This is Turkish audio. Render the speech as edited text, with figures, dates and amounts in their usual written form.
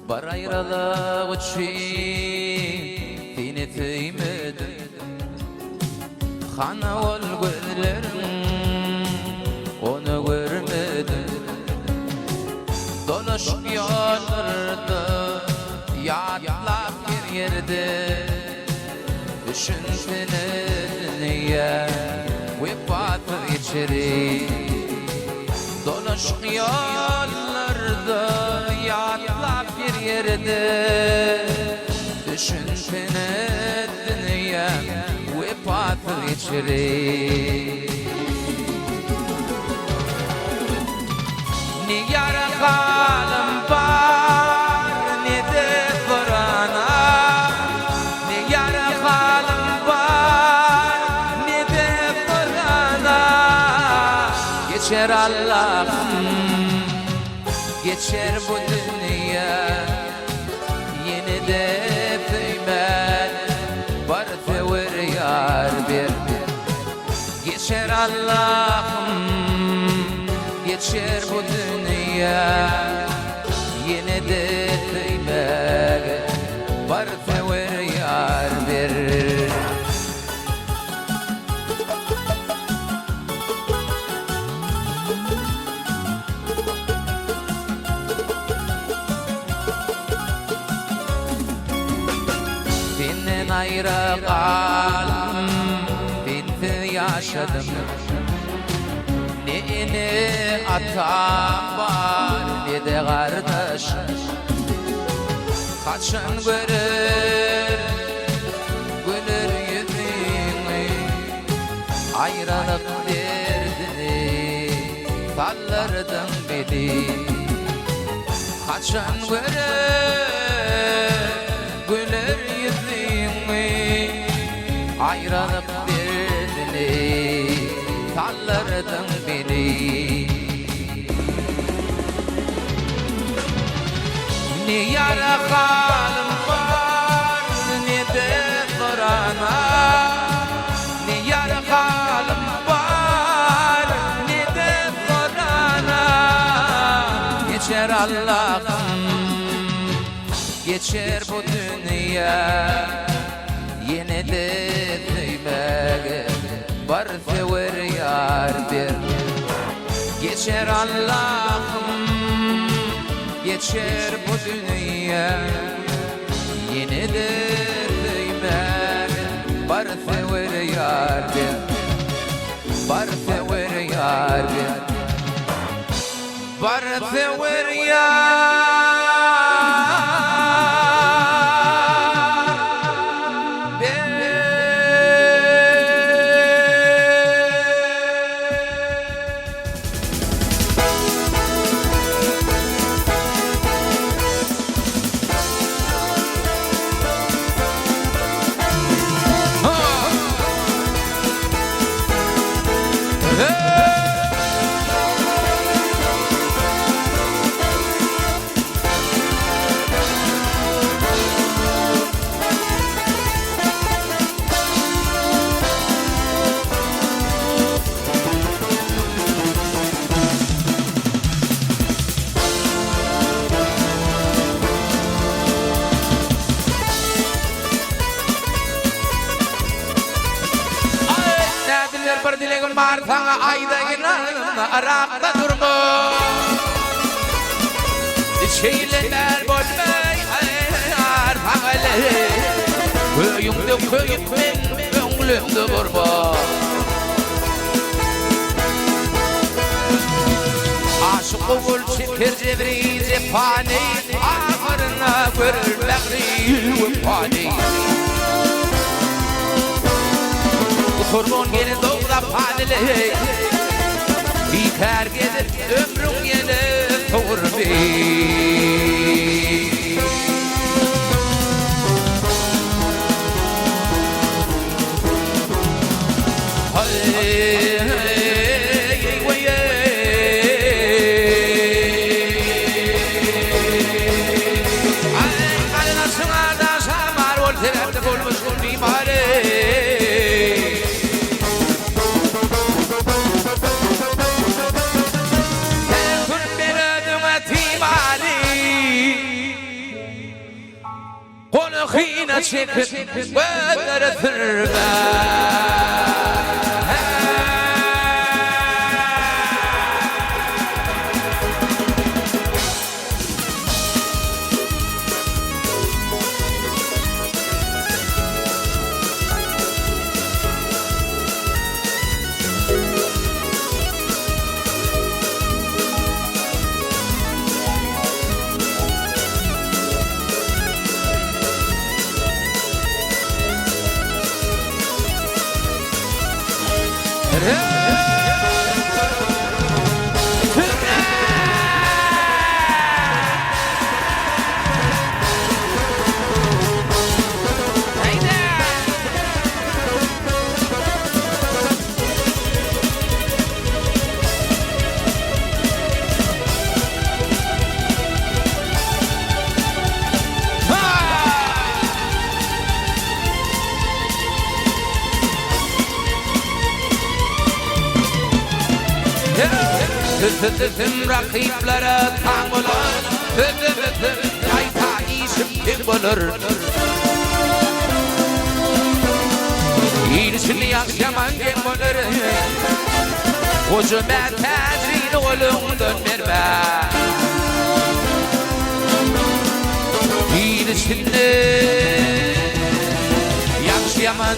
برايرلا وتشي فيني ثيمد خانا والقدر onu görmedim. Dolaşıp yollarda yatlap bir yerde düşünsene niye vefat içeri. Dolaşıp yollarda yatlap bir yerde düşünsene niye vefat içeri. Ne yara kalım var ne de korana. Ne yara kalım var ne de korana. Geçer Allah'ım geçer bu dünya. Yine de feymen var fevir yar bir. Geçer Allah'ım geçer bu dünya. Yine de kıymet var fevir yar bir. Senden ayrı kaldım, ben yaşadım. Ne atam var ne de kardeş. Kaçan görür gülür yüzünü. Ayrılık derdini sallardım beni. Kaçan görür gülür yüzünü. Ayrılık derdini sallardın beni. Ne yara kalım var ne de korana. Ne yara kalım var ne de korana. Geçer Allah'ım geçer bu dünya. Yine de kıymet var fevir yar bir. Geçer Allah'ım geçer bu dünya. Yine de kıymet var fevir yar bir. Var fevir yar bir. Var fevir yar. Bir dileğin var sana ayda yılanımda arakta durma. Şeyler bozmay hayar fağale. Köyümde köyümden gönlümde kurba. Aşık oğul çeker cebri cephane. Ahırına görür bekri ve pane. Kurban gelin doğra panele. Biter gelir ömrüm yine torbi. Hey Mali Korkuyla çekip böyle sürme. Tüm rakiplere tam olur. Tüm kayta işim kim bulur. İyisini yakşaman kim bulur. Ucuma tecrin olundan verme. İyisini yakşaman